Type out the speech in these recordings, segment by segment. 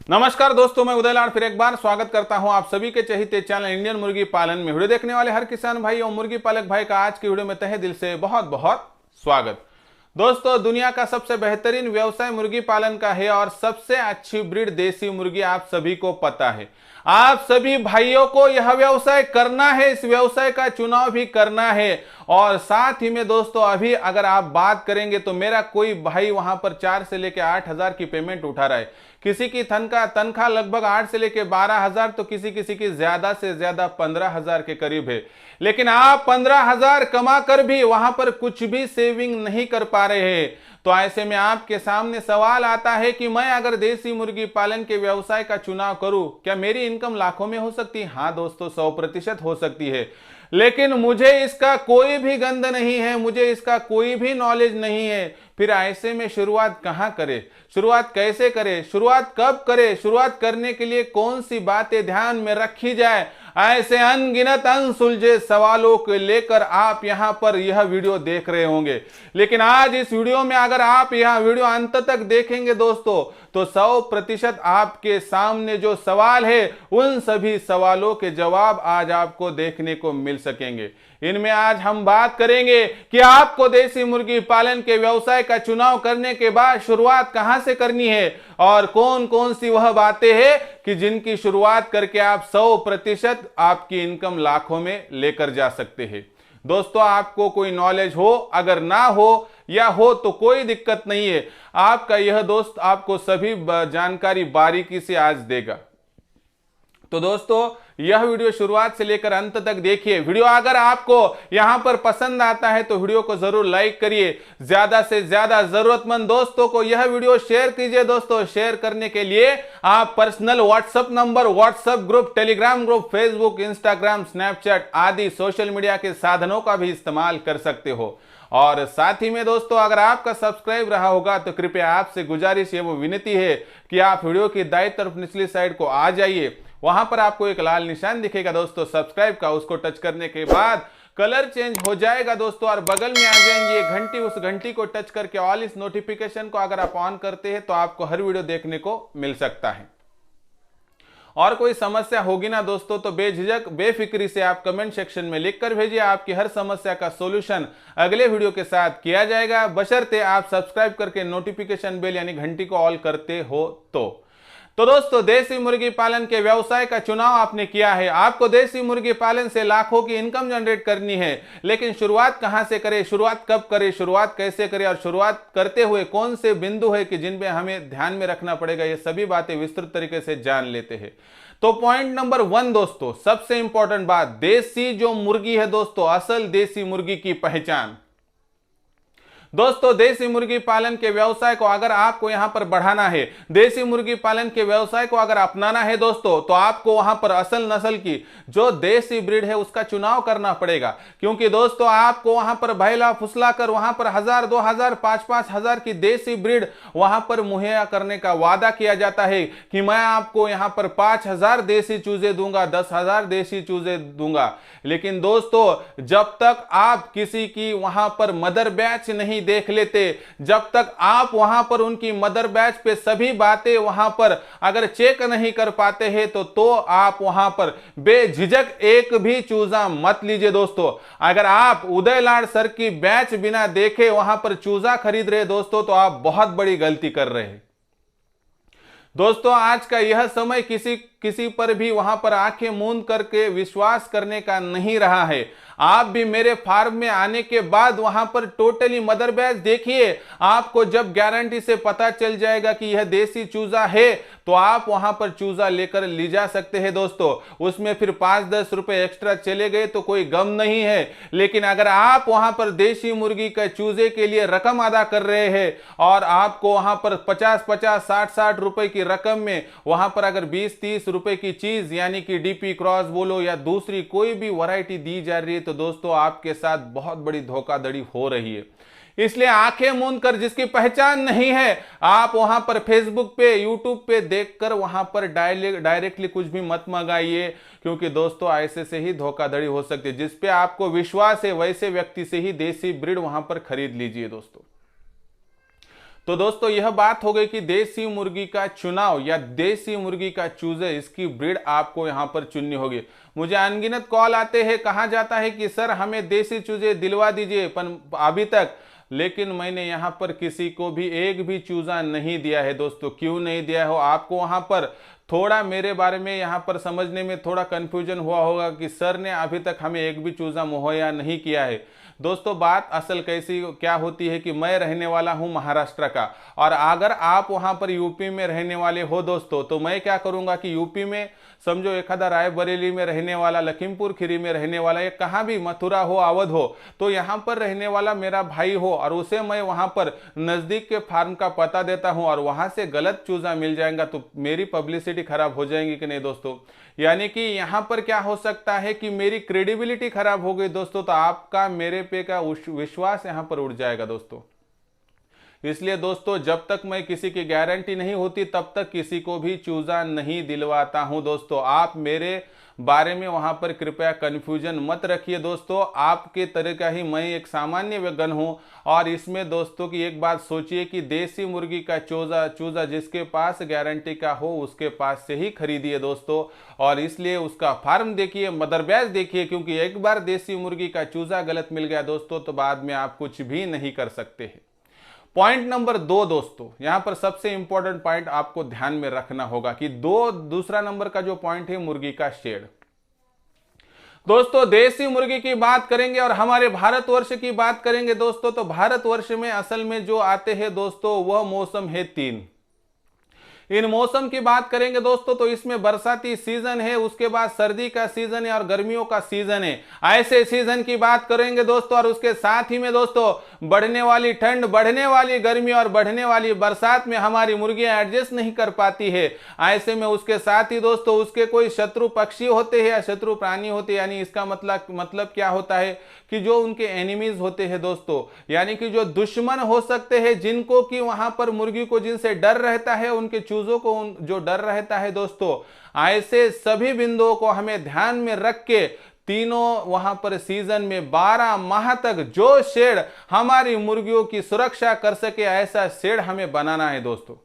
नमस्कार दोस्तों, मैं उदयलाल फिर एक बार स्वागत करता हूं आप सभी के चहेते चैनल इंडियन मुर्गी पालन में। वीडियो देखने वाले हर किसान भाई और मुर्गी पालक भाई का आज की वीडियो में तहे दिल से बहुत बहुत स्वागत। दोस्तों, दुनिया का सबसे बेहतरीन व्यवसाय मुर्गी पालन का है और सबसे अच्छी ब्रीड देसी मुर्गी आप सभी को पता है। आप सभी भाइयों को यह व्यवसाय करना है, इस व्यवसाय का चुनाव भी करना है। और साथ ही में दोस्तों, अभी अगर आप बात करेंगे तो मेरा कोई भाई वहां पर 4 से लेकर 8,000 की पेमेंट उठा रहा है। किसी की तनख्वाह लगभग 8 से लेकर 12,000, तो किसी किसी की ज्यादा से ज्यादा 15,000 के करीब है। लेकिन आप 15,000 कमा कर भी वहां पर कुछ भी सेविंग नहीं कर पा रहे हैं। तो ऐसे में आपके सामने सवाल आता है कि मैं अगर देसी मुर्गी पालन के व्यवसाय का चुनाव करूं, क्या मेरी इनकम लाखों में हो सकती है? हाँ दोस्तों, 100% हो सकती है। लेकिन मुझे इसका कोई भी गंध नहीं है, मुझे इसका कोई भी नॉलेज नहीं है। फिर ऐसे में शुरुआत कहां करें, शुरुआत कैसे करें, शुरुआत कब करें, शुरुआत करने के लिए कौन सी बातें ध्यान में रखी जाए, ऐसे अनगिनत अनसुलझे सवालों को लेकर आप यहां पर यह वीडियो देख रहे होंगे। लेकिन आज इस वीडियो में अगर आप यह वीडियो अंत तक देखेंगे दोस्तों, तो 100% आपके सामने जो सवाल है उन सभी सवालों के जवाब आज आपको देखने को मिल सकेंगे। इनमें आज हम बात करेंगे कि आपको देसी मुर्गी पालन के व्यवसाय का चुनाव करने के बाद शुरुआत कहां से करनी है और कौन कौन सी वह बातें हैं कि जिनकी शुरुआत करके आप 100% आपकी इनकम लाखों में लेकर जा सकते हैं। दोस्तों, आपको कोई नॉलेज हो, अगर ना हो या हो तो कोई दिक्कत नहीं है। आपका यह दोस्त आपको सभी जानकारी बारीकी से आज देगा। तो दोस्तों, यह वीडियो शुरुआत से लेकर अंत तक देखिए। वीडियो अगर आपको यहां पर पसंद आता है तो वीडियो को जरूर लाइक करिए। ज्यादा से ज्यादा जरूरतमंद दोस्तों को यह वीडियो शेयर कीजिए। दोस्तों, शेयर करने के लिए आप personal WhatsApp number, WhatsApp group, Telegram group, Facebook, Instagram, Snapchat आदि सोशल मीडिया के साधनों का भी इस्तेमाल कर सकते हो। और साथ ही में दोस्तों, अगर आपका सब्सक्राइब रहा होगा तो कृपया आपसे गुजारिश एवं विनती है कि आप वीडियो की दाईं तरफ निचली साइड को आ जाइए। वहां पर आपको एक लाल निशान दिखेगा दोस्तों सब्सक्राइब का, उसको टच करने के बाद कलर चेंज हो जाएगा दोस्तों और बगल में आ जाएंगी एक घंटी। उस घंटी को टच करके ऑल इस नोटिफिकेशन को अगर आप ऑन करते हैं तो आपको हर वीडियो देखने को मिल सकता है। और कोई समस्या होगी ना दोस्तों तो बेझिझक बेफिक्री से आप कमेंट सेक्शन में लिखकर भेजिए। आपकी हर समस्या का सॉल्यूशन अगले वीडियो के साथ किया जाएगा, बशर्ते आप सब्सक्राइब करके नोटिफिकेशन बेल यानी घंटी को ऑल करते हो तो दोस्तों, देसी मुर्गी पालन के व्यवसाय का चुनाव आपने किया है। आपको देसी मुर्गी पालन से लाखों की इनकम जनरेट करनी है। लेकिन शुरुआत कहां से करें, शुरुआत कब करें, शुरुआत कैसे करें और शुरुआत करते हुए कौन से बिंदु है कि जिन पे हमें ध्यान में रखना पड़ेगा, ये सभी बातें विस्तृत तरीके से जान लेते हैं। तो पॉइंट नंबर 1 दोस्तों, सबसे इंपॉर्टेंट बात, देसी जो मुर्गी है दोस्तों, असल देसी मुर्गी की पहचान। दोस्तों, देसी मुर्गी पालन के व्यवसाय को अगर आपको यहां पर बढ़ाना है, देसी मुर्गी पालन के व्यवसाय को अगर अपनाना है दोस्तों, तो आपको वहां पर असल नस्ल की जो देसी ब्रीड है उसका चुनाव करना पड़ेगा। क्योंकि दोस्तों, आपको वहां पर भैला फुसला कर वहां पर 1,000, 2,000, 5,000 की देसी ब्रीड वहां पर मुहैया करने का वादा किया जाता है कि मैं आपको यहां पर 5,000 देसी चूजे दूंगा, 10,000 देसी चूजे दूंगा। लेकिन दोस्तों, जब तक आप किसी की वहां पर मदर बैच नहीं देख लेते, जब तक आप वहां पर उनकी मदर बैच पे सभी बातें वहां पर अगर चेक नहीं कर पाते हैं तो आप वहां पर बेझिझक एक भी चूजा मत लीजिए। दोस्तों, अगर आप उदयलाल सर की बैच बिना देखे वहां पर चूजा खरीद रहे दोस्तों, तो आप बहुत बड़ी गलती कर रहे हैं। दोस्तों, आज का यह समय किसी पर भी वहां पर आंखें मूंद करके विश्वास करने का नहीं रहा है। आप भी मेरे फार्म में आने के बाद वहां पर टोटली मदर बैच देखिए। आपको जब गारंटी से पता चल जाएगा कि यह देसी चूजा है तो आप वहां पर चूजा लेकर ले जा सकते हैं। दोस्तों, उसमें फिर 5-10 रुपए एक्स्ट्रा चले गए तो कोई गम नहीं है। लेकिन अगर आप वहां पर देसी मुर्गी के चूजे के लिए रकम अदा कर रहे हैं और आपको वहां पर 50-50, 60-60 रुपए की रकम में वहां पर अगर 20-30 रुपए की चीज यानी कि डीपी क्रॉस बोलो या दूसरी कोई भी वैरायटी दी जा रही है, तो दोस्तों आपके साथ बहुत बड़ी धोखाधड़ी हो रही है। इसलिए आंखें मूंद कर, जिसकी पहचान नहीं है, आप वहां पर फेसबुक पे, यूट्यूब पे देखकर वहां पर डायरेक्टली कुछ भी मत मंगाइए। क्योंकि दोस्तों, ऐसे से ही धोखाधड़ी हो सकती है। जिस पे आपको विश्वास है वैसे व्यक्ति से ही देसी ब्रीड वहां पर खरीद लीजिए दोस्तों। तो दोस्तों यह बात हो गई कि देसी मुर्गी का चुनाव या देसी मुर्गी का चूजे, इसकी ब्रीड आपको यहां पर चुननी होगी। मुझे अनगिनत कॉल आते हैं, कहा जाता है कि सर हमें देसी चूजे दिलवा दीजिए, पर अभी तक लेकिन मैंने यहां पर किसी को भी एक भी चूजा नहीं दिया है दोस्तों। क्यों नहीं दिया हो, आपको वहां पर थोड़ा मेरे बारे में यहां पर समझने में थोड़ा कंफ्यूजन हुआ होगा कि सर ने अभी तक हमें एक भी चूजा मुहैया नहीं किया है। दोस्तों बात असल कैसी क्या होती है कि मैं रहने वाला हूं महाराष्ट्र का, और अगर आप वहां पर यूपी में रहने वाले हो दोस्तों, तो मैं क्या करूंगा कि यूपी में समझो एखादा रायबरेली में रहने वाला, लखीमपुर खीरी में रहने वाला, या कहाँ भी मथुरा हो, अवध हो, तो यहाँ पर रहने वाला मेरा भाई हो और उसे मैं वहां पर नजदीक के फार्म का पता देता हूं और वहां से गलत चूजा मिल जाएगा तो मेरी पब्लिसिटी खराब हो जाएगी कि नहीं दोस्तों। यानी कि यहां पर क्या हो सकता है कि मेरी क्रेडिबिलिटी खराब हो गई दोस्तों, तो आपका मेरे पे का विश्वास यहां पर उड़ जाएगा दोस्तों। इसलिए दोस्तों जब तक मैं किसी की गारंटी नहीं होती तब तक किसी को भी चूजा नहीं दिलवाता हूं दोस्तों। आप मेरे बारे में वहां पर कृपया कंफ्यूजन मत रखिए दोस्तों। आपके तरह का ही मैं एक सामान्य हूं, और इसमें दोस्तों की एक बात सोचिए कि देसी मुर्गी का चूजा जिसके पास गारंटी का हो उसके पास से ही खरीदिए दोस्तों। और इसलिए उसका फार्म देखिए, मदर बैच देखिए, क्योंकि एक बार देसी मुर्गी का चूजा गलत मिल गया दोस्तों तो बाद में आप कुछ भी नहीं कर सकते हैं। पॉइंट नंबर 2 दोस्तों, यहां पर सबसे इंपॉर्टेंट पॉइंट आपको ध्यान में रखना होगा कि दूसरा नंबर का जो पॉइंट है मुर्गी का शेड। दोस्तों देसी मुर्गी की बात करेंगे और हमारे भारतवर्ष की बात करेंगे दोस्तों, तो भारतवर्ष में असल में जो आते हैं दोस्तों वह मौसम है 3। इन मौसम की बात करेंगे दोस्तों तो इसमें बरसाती सीजन है, उसके बाद सर्दी का सीजन है और गर्मियों का सीजन है। ऐसे सीजन की बात करेंगे दोस्तों, और उसके साथ ही में दोस्तों बढ़ने वाली ठंड, बढ़ने वाली गर्मी और बढ़ने वाली बरसात में हमारी मुर्गियां एडजस्ट नहीं कर पाती है। ऐसे में उसके साथ ही दोस्तों उसके कोई शत्रु पक्षी होते हैं या शत्रु प्राणी होते हैं, यानी इसका मतलब क्या होता है कि जो उनके एनिमीज होते हैं दोस्तों, यानी कि जो दुश्मन हो सकते हैं, जिनको कि वहां पर मुर्गी को जिनसे डर रहता है, उनके चूजों को जो डर रहता है दोस्तों, ऐसे सभी बिंदुओं को हमें ध्यान में रख के तीनों वहां पर सीजन में 12 माह तक जो शेड हमारी मुर्गियों की सुरक्षा कर सके ऐसा शेड हमें बनाना है दोस्तों।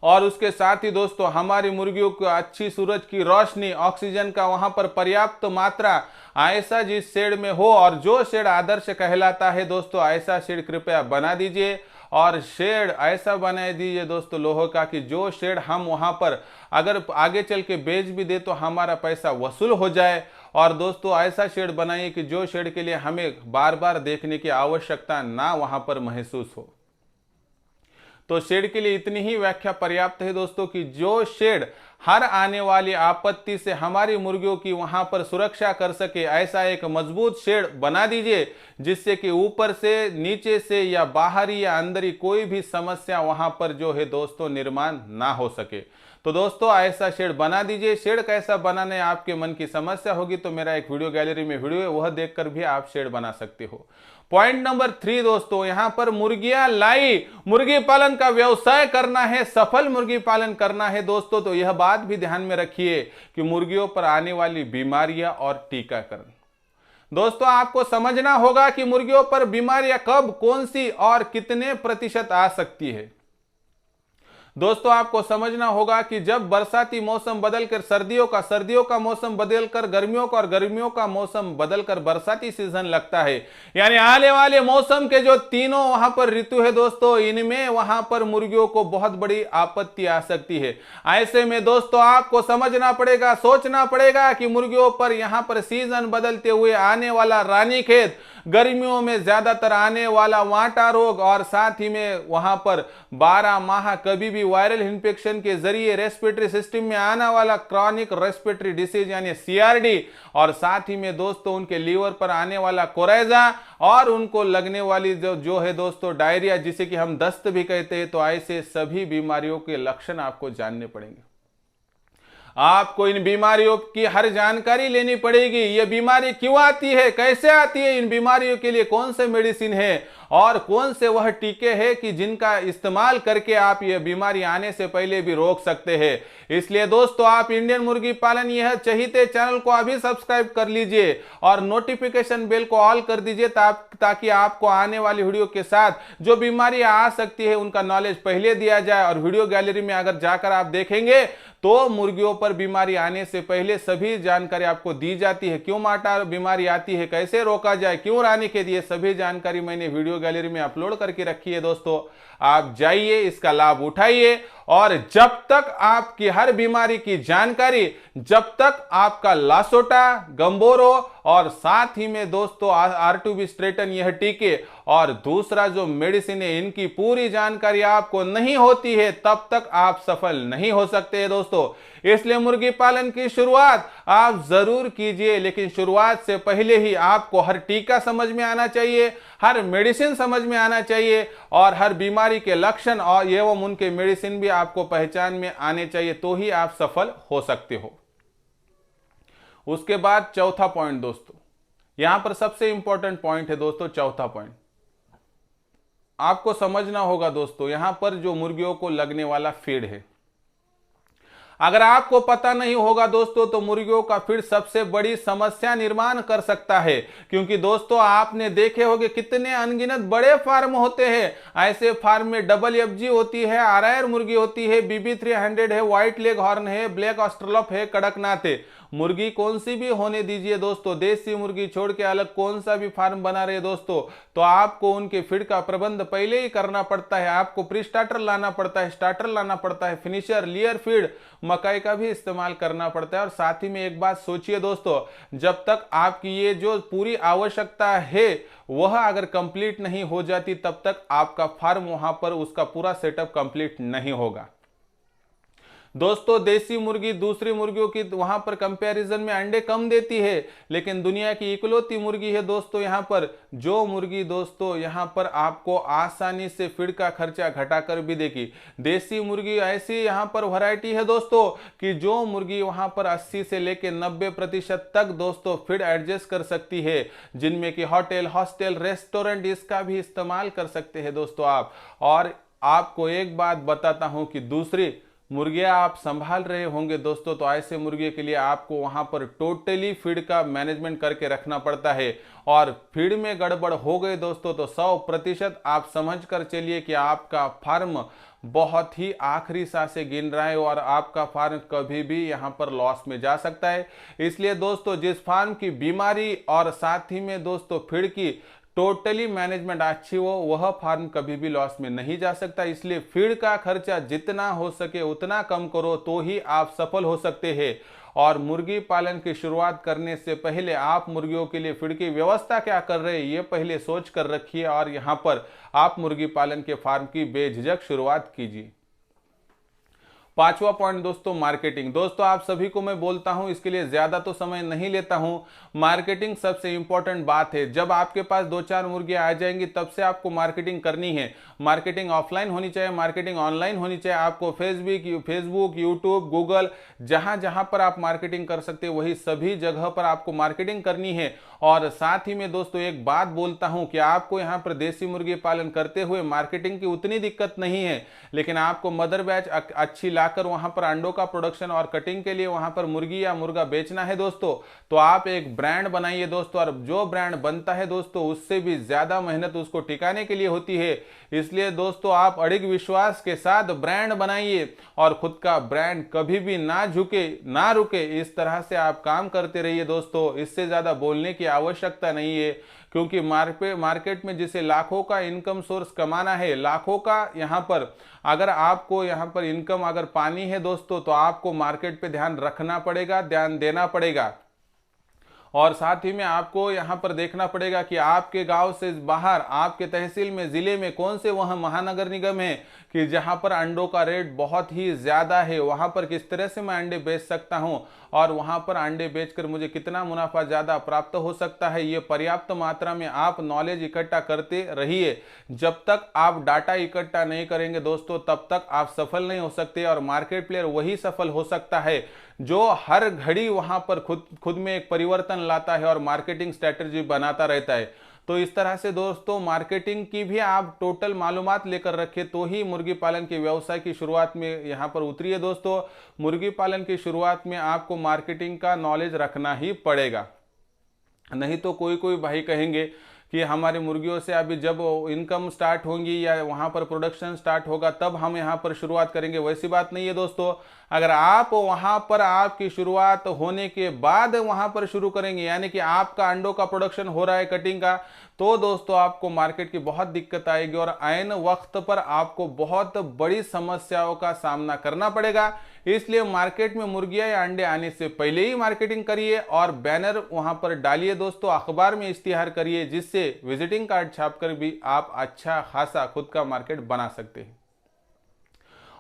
और उसके साथ ही दोस्तों हमारी मुर्गियों को अच्छी सूरज की रोशनी, ऑक्सीजन का वहां पर पर्याप्त मात्रा ऐसा जिस शेड में हो, और जो शेड आदर्श कहलाता है दोस्तों ऐसा शेड कृपया बना दीजिए। और शेड ऐसा बना दीजिए दोस्तों लोहे का कि जो शेड हम वहां पर अगर आगे चल के बेच भी दे तो हमारा पैसा वसूल हो जाए। और दोस्तों ऐसा शेड बनाइए कि जो शेड के लिए हमें बार बार देखने की आवश्यकता ना वहां पर महसूस हो। तो शेड के लिए इतनी ही व्याख्या पर्याप्त है दोस्तों कि जो शेड हर आने वाली आपत्ति से हमारी मुर्गियों की वहां पर सुरक्षा कर सके, ऐसा एक मजबूत शेड बना दीजिए जिससे कि ऊपर से, नीचे से या बाहरी या अंदरी कोई भी समस्या वहां पर जो है दोस्तों निर्माण ना हो सके। तो दोस्तों ऐसा शेड बना दीजिए। शेड कैसा बनाने आपके मन की समस्या होगी तो मेरा एक वीडियो गैलरी में वीडियो है, वह देखकर भी आप शेड बना सकते हो। पॉइंट नंबर 3 दोस्तों, यहां पर मुर्गियां लाई, मुर्गी पालन का व्यवसाय करना है, सफल मुर्गी पालन करना है दोस्तों, तो यह बात भी ध्यान में रखिए कि मुर्गियों पर आने वाली बीमारियां और टीकाकरण। दोस्तों आपको समझना होगा कि मुर्गियों पर बीमारियां कब, कौन सी और कितने प्रतिशत आ सकती है। दोस्तों आपको समझना होगा कि जब बरसाती मौसम बदलकर सर्दियों का मौसम बदलकर गर्मियों का और गर्मियों का मौसम बदलकर बरसाती सीजन लगता है, यानी आने वाले मौसम के जो तीनों वहां पर ऋतु है दोस्तों, इनमें वहां पर मुर्गियों को बहुत बड़ी आपत्ति आ सकती है। ऐसे में दोस्तों आपको समझना पड़ेगा, सोचना पड़ेगा कि मुर्गियों पर यहां पर सीजन बदलते हुए आने वाला रानीखेत, गर्मियों में ज्यादातर आने वाला वाटा रोग, और साथ ही में वहां पर 12 माह कभी भी वायरल इन्फेक्शन के जरिए रेस्पिरेटरी सिस्टम में आने वाला क्रॉनिक रेस्पिरेटरी डिसीज यानी सीआरडी, और साथ ही में दोस्तों उनके लीवर पर आने वाला कोरेजा, और उनको लगने वाली जो है दोस्तों डायरिया, जिसे कि हम दस्त भी कहते हैं। तो ऐसे सभी बीमारियों के लक्षण आपको जानने पड़ेंगे। आपको इन बीमारियों की हर जानकारी लेनी पड़ेगी। ये बीमारी क्यों आती है, कैसे आती है, इन बीमारियों के लिए कौन से मेडिसिन है और कौन से वह टीके हैं कि जिनका इस्तेमाल करके आप ये बीमारी आने से पहले भी रोक सकते हैं। इसलिए दोस्तों आप इंडियन मुर्गी पालन यह चहीते चैनल को अभी सब्सक्राइब कर लीजिए और नोटिफिकेशन बेल को ऑल कर दीजिए ताकि आपको आने वाली वीडियो के साथ जो बीमारी आ सकती है उनका नॉलेज पहले दिया जाए। और वीडियो गैलरी में अगर जाकर आप देखेंगे तो मुर्गियों पर बीमारी आने से पहले सभी जानकारी आपको दी जाती है। क्यों माटा बीमारी आती है, कैसे रोका जाए, क्यों रानी के दिए, सभी जानकारी मैंने वीडियो गैलरी में अपलोड करके रखी है। दोस्तों आप जाइए, इसका लाभ उठाइए और जब तक आपकी हर बीमारी की जानकारी, जब तक आपका लासोटा, गंबोरो और साथ ही में दोस्तों R2B स्ट्रेटन यह टीके और दूसरा जो मेडिसिन है इनकी पूरी जानकारी आपको नहीं होती है तब तक आप सफल नहीं हो सकते हैं दोस्तों। इसलिए मुर्गी पालन की शुरुआत आप जरूर कीजिए, लेकिन शुरुआत से पहले ही आपको हर टीका समझ में आना चाहिए, हर मेडिसिन समझ में आना चाहिए और हर बीमारी के लक्षण और एवं उनके मेडिसिन भी आपको पहचान में आने चाहिए, तो ही आप सफल हो सकते हो। उसके बाद चौथा पॉइंट दोस्तों, यहां पर सबसे इंपॉर्टेंट पॉइंट है दोस्तों, चौथा पॉइंट आपको समझना होगा दोस्तों। यहां पर जो मुर्गियों को लगने वाला फीड है, अगर आपको पता नहीं होगा दोस्तों तो मुर्गियों का फीड सबसे बड़ी समस्या निर्माण कर सकता है। क्योंकि दोस्तों आपने देखे होंगे कितने अनगिनत बड़े फार्म होते हैं। ऐसे फार्म में WFG होती है, RIR मुर्गी होती है, BB300 है, व्हाइट लेग हॉर्न है, ब्लैक ऑस्ट्रेलोप है, कड़कनाथ है। मुर्गी कौन सी भी होने दीजिए दोस्तों, देसी मुर्गी छोड़ के अलग कौन सा भी फार्म बना रहे दोस्तों, तो आपको उनके फीड का प्रबंध पहले ही करना पड़ता है। आपको प्री स्टार्टर लाना पड़ता है, स्टार्टर लाना पड़ता है, फिनिशर, लेयर फीड, मकई का भी इस्तेमाल करना पड़ता है। और साथ ही में एक बात सोचिए दोस्तों, जब तक आपकी ये जो पूरी आवश्यकता है वह अगर कंप्लीट नहीं हो जाती तब तक आपका फार्म वहां पर उसका पूरा सेटअप कंप्लीट नहीं होगा। दोस्तों देसी मुर्गी दूसरी मुर्गियों की वहां पर कंपैरिजन में अंडे कम देती है, लेकिन दुनिया की इकलौती मुर्गी है दोस्तों यहां पर जो मुर्गी दोस्तों यहां पर आपको आसानी से फीड का खर्चा घटाकर भी देगी। देसी मुर्गी ऐसी यहां पर वैरायटी है दोस्तों कि जो मुर्गी वहां पर 80 से लेकर 90% तक दोस्तों फीड एडजस्ट कर सकती है, जिनमें कि होटल, हॉस्टल, रेस्टोरेंट इसका भी इस्तेमाल कर सकते हैं दोस्तों आप। और आपको एक बात बताता हूं कि दूसरी मुर्गियां आप संभाल रहे होंगे दोस्तों, तो ऐसे मुर्गे के लिए आपको वहां पर टोटली फीड का मैनेजमेंट करके रखना पड़ता है। और फीड में गड़बड़ हो गए दोस्तों तो 100% आप समझ कर चलिए कि आपका फार्म बहुत ही आखिरी सांसें गिन रहा है और आपका फार्म कभी भी यहां पर लॉस में जा सकता है। इसलिए दोस्तों जिस फार्म की बीमारी और साथ ही में दोस्तों फीड की टोटली मैनेजमेंट अच्छी हो वह फार्म कभी भी लॉस में नहीं जा सकता। इसलिए फीड का खर्चा जितना हो सके उतना कम करो तो ही आप सफल हो सकते हैं। और मुर्गी पालन की शुरुआत करने से पहले आप मुर्गियों के लिए फीड की व्यवस्था क्या कर रहे हैं ये पहले सोच कर रखिए और यहां पर आप मुर्गी पालन के फार्म की बेझिझक शुरुआत कीजिए। पांचवा पॉइंट दोस्तों मार्केटिंग। दोस्तों आप सभी को मैं बोलता हूं, इसके लिए ज्यादा तो समय नहीं लेता हूं, मार्केटिंग सबसे इंपॉर्टेंट बात है। जब आपके पास 2-4 मुर्गियां आ जाएंगी तब से आपको मार्केटिंग करनी है। मार्केटिंग ऑफलाइन होनी चाहिए, मार्केटिंग ऑनलाइन होनी चाहिए। आपको फेसबुक, यूट्यूब, गूगल, जहां जहां पर आप मार्केटिंग कर सकते हैं वही सभी जगह पर आपको मार्केटिंग करनी है। और साथ ही में दोस्तों एक बात बोलता हूं कि आपको यहां पर देसी मुर्गी पालन करते हुए मार्केटिंग की उतनी दिक्कत नहीं है, लेकिन आपको मदर बैच अच्छी लाकर वहां पर अंडों का प्रोडक्शन और कटिंग के लिए वहां पर मुर्गी या मुर्गा बेचना है दोस्तों, तो आप एक ब्रांड बनाइए दोस्तों। और जो ब्रांड बनता है दोस्तों उससे भी ज्यादा मेहनत उसको टिकाने के लिए होती है। इसलिए दोस्तों आप अड़िग विश्वास के साथ ब्रांड बनाइए और खुद का ब्रांड कभी भी ना झुके ना रुके, इस तरह से आप काम करते रहिए दोस्तों। इससे ज्यादा बोलने की आवश्यकता नहीं है, क्योंकि मार्केट में जिसे लाखों का इनकम सोर्स कमाना है, लाखों का यहाँ पर अगर आपको यहाँ पर इनकम अगर पानी है दोस्तों तो आपको मार्केट पे ध्यान रखना पड़ेगा, ध्यान देना पड़ेगा। और साथ ही में आपको यहाँ पर देखना पड़ेगा कि आपके गांव से बाहर, आपके तहसील में, जिले में कौन से वह महानगर निगम है कि जहां पर अंडों का रेट बहुत ही ज्यादा है, वहां पर किस तरह से मैं अंडे बेच सकता हूं और वहां पर अंडे बेचकर मुझे कितना मुनाफा ज्यादा प्राप्त हो सकता है। ये पर्याप्त मात्रा में आप नॉलेज इकट्ठा करते रहिए। जब तक आप डाटा इकट्ठा नहीं करेंगे दोस्तों, तब तक आप सफल नहीं हो सकते। और मार्केट प्लेयर वही सफल हो सकता है जो हर घड़ी वहां पर खुद में एक परिवर्तन लाता है और मार्केटिंग स्ट्रेटजी बनाता रहता है। तो इस तरह से दोस्तों मार्केटिंग की भी आप टोटल मालूमात लेकर रखें, तो ही मुर्गी पालन के व्यवसाय की शुरुआत में यहाँ पर उतरिए। दोस्तों मुर्गी पालन की शुरुआत में आपको मार्केटिंग का नॉलेज रखना ही पड़ेगा। नहीं तो कोई भाई कहेंगे कि हमारी मुर्गियों से अभी जब इनकम स्टार्ट होंगी या वहाँ पर प्रोडक्शन स्टार्ट होगा तब हम यहाँ पर शुरुआत करेंगे। वैसी बात नहीं है दोस्तों। अगर आप वहाँ पर आपकी शुरुआत होने के बाद वहाँ पर शुरू करेंगे, यानी कि आपका अंडों का प्रोडक्शन हो रहा है कटिंग का, तो दोस्तों आपको मार्केट की बहुत दिक्कत आएगी और ऐन वक्त पर आपको बहुत बड़ी समस्याओं का सामना करना पड़ेगा। इसलिए मार्केट में मुर्गियां या अंडे आने से पहले ही मार्केटिंग करिए और बैनर वहां पर डालिए दोस्तों, अखबार में इश्तिहार करिए, जिससे विजिटिंग कार्ड छापकर भी आप अच्छा खासा खुद का मार्केट बना सकते हैं।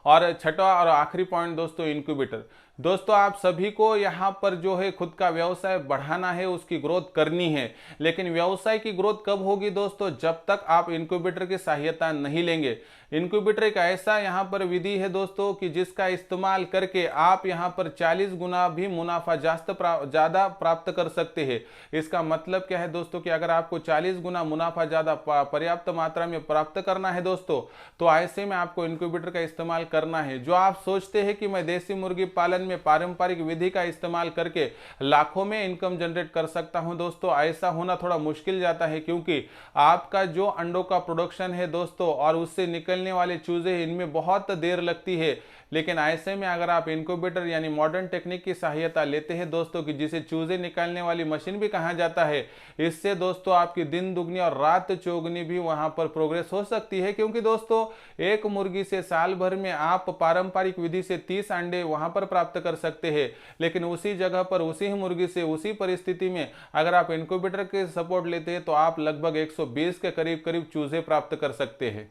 और छठा और आखिरी पॉइंट दोस्तों, इंक्यूबेटर। दोस्तों आप सभी को यहाँ पर जो है खुद का व्यवसाय बढ़ाना है, उसकी ग्रोथ करनी है। लेकिन व्यवसाय की ग्रोथ कब होगी दोस्तों? जब तक आप इंक्यूबेटर की सहायता नहीं लेंगे। इंक्यूबेटर एक ऐसा यहाँ पर विधि है दोस्तों कि जिसका इस्तेमाल करके आप यहाँ पर 40 गुना भी मुनाफा ज़्यादा प्राप्त कर सकते हैं। इसका मतलब क्या है दोस्तों कि अगर आपको 40 गुना मुनाफा ज़्यादा पर्याप्त मात्रा में प्राप्त करना है दोस्तों, तो ऐसे में आपको इंक्यूबेटर का इस्तेमाल करना है। जो आप सोचते हैं कि मैं देसी मुर्गी पालन में पारंपरिक विधि का इस्तेमाल करके लाखों में इनकम जनरेट कर सकता हूं दोस्तों, ऐसा होना थोड़ा मुश्किल जाता है, क्योंकि आपका जो अंडों का प्रोडक्शन है दोस्तों और उससे निकलने वाले चूजे, इनमें बहुत देर लगती है। लेकिन ऐसे में अगर आप इंक्यूबेटर यानी मॉडर्न टेक्निक की सहायता लेते हैं दोस्तों, कि जिसे चूजे निकालने वाली मशीन भी कहा जाता है, इससे दोस्तों आपकी दिन दुगनी और रात चौगनी भी वहां पर प्रोग्रेस हो सकती है। क्योंकि दोस्तों एक मुर्गी से साल भर में आप पारंपरिक विधि से 30 अंडे वहां पर प्राप्त कर सकते हैं, लेकिन उसी जगह पर उसी ही मुर्गी से उसी परिस्थिति में अगर आप इंक्यूबेटर के सपोर्ट लेते हैं तो आप लगभग 120 के करीब चूजे प्राप्त कर सकते हैं।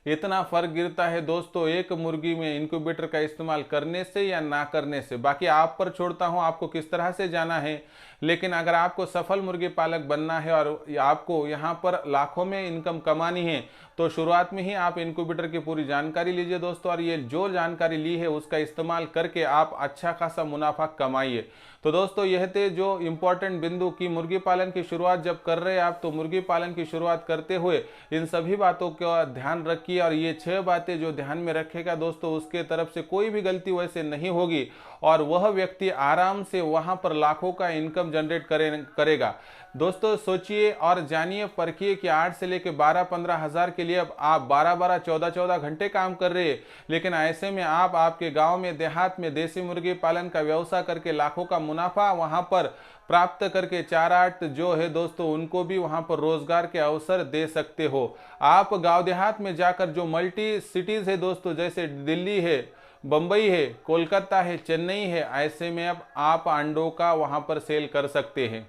इतना फर्क गिरता है दोस्तों एक मुर्गी में इंक्यूबेटर का इस्तेमाल करने से या ना करने से। बाकी आप पर छोड़ता हूं आपको किस तरह से जाना है। लेकिन अगर आपको सफल मुर्गी पालक बनना है और आपको यहां पर लाखों में इनकम कमानी है, तो शुरुआत में ही आप इंक्यूबेटर की पूरी जानकारी लीजिए दोस्तों, और ये जो जानकारी ली है उसका इस्तेमाल करके आप अच्छा खासा मुनाफा कमाइए। तो दोस्तों यह थे जो इम्पोर्टेंट बिंदु की मुर्गी पालन की शुरुआत जब कर रहे हैं आप, तो मुर्गी पालन की शुरुआत करते हुए इन सभी बातों का ध्यान रखिए। और ये 6 बातें जो ध्यान में रखेगा दोस्तों, उसके तरफ से कोई भी गलती वैसे नहीं होगी और वह व्यक्ति आराम से वहां पर लाखों का इनकम जनरेट करेगा। दोस्तों सोचिए और जानिए, परखिए कि 8 से लेकर 12-15 हजार के लिए अब आप 12-12, 14-14 घंटे काम कर रहे हैं, लेकिन ऐसे में आप आपके गांव में, देहात में देसी मुर्गी पालन का व्यवसाय करके लाखों का मुनाफा वहां पर प्राप्त करके 4-8 जो है दोस्तों उनको भी वहां पर रोजगार के अवसर दे सकते हो। आप गांव देहात में जाकर जो मल्टी सिटीज है दोस्तों, जैसे दिल्ली है, बंबई है, कोलकाता है, चेन्नई है, ऐसे में अब आप अंडों का वहां पर सेल कर सकते हैं।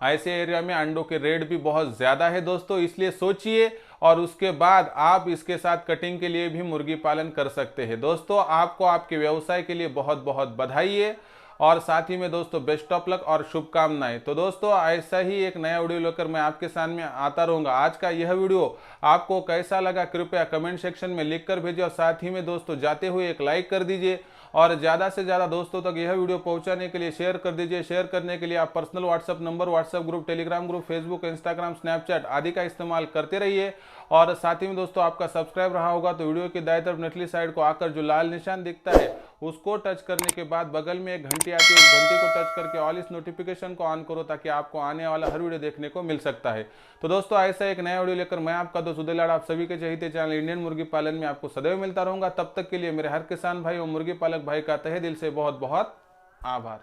ऐसे एरिया में अंडों के रेट भी बहुत ज्यादा है दोस्तों, इसलिए सोचिए और उसके बाद आप इसके साथ कटिंग के लिए भी मुर्गी पालन कर सकते हैं। दोस्तों आपको आपके व्यवसाय के लिए बहुत बहुत बधाई है और साथ ही में दोस्तों बेस्ट ऑफ लक और शुभकामनाएं। तो दोस्तों ऐसा ही एक नया वीडियो लेकर मैं आपके सामने आता रहूंगा। आज का यह वीडियो आपको कैसा लगा कृपया कमेंट सेक्शन में लिखकर भेजिए और साथ ही में दोस्तों जाते हुए एक लाइक कर दीजिए और ज़्यादा से ज़्यादा दोस्तों तक यह वीडियो पहुंचाने के लिए शेयर कर दीजिए। शेयर करने के लिए आप personal WhatsApp number, WhatsApp group, Telegram group, Facebook, Instagram, Snapchat आदि का इस्तेमाल करते रहिए। और साथ ही में दोस्तों आपका सब्सक्राइब रहा होगा तो वीडियो के दाएं तरफ निचली साइड को आकर जो लाल निशान दिखता है उसको टच करने के बाद बगल में एक घंटी आती है, उस घंटी को टच करके ऑल इस नोटिफिकेशन को ऑन करो ताकि आपको आने वाला हर वीडियो देखने को मिल सकता है। तो दोस्तों ऐसा एक नया वीडियो लेकर मैं आपका दोस्त उदय लाड आप सभी के चहेते चैनल इंडियन मुर्गी पालन में आपको सदैव मिलता रहूंगा। तब तक के लिए मेरे हर किसान भाई और मुर्गी पालक भाई का तहे दिल से बहुत बहुत आभार।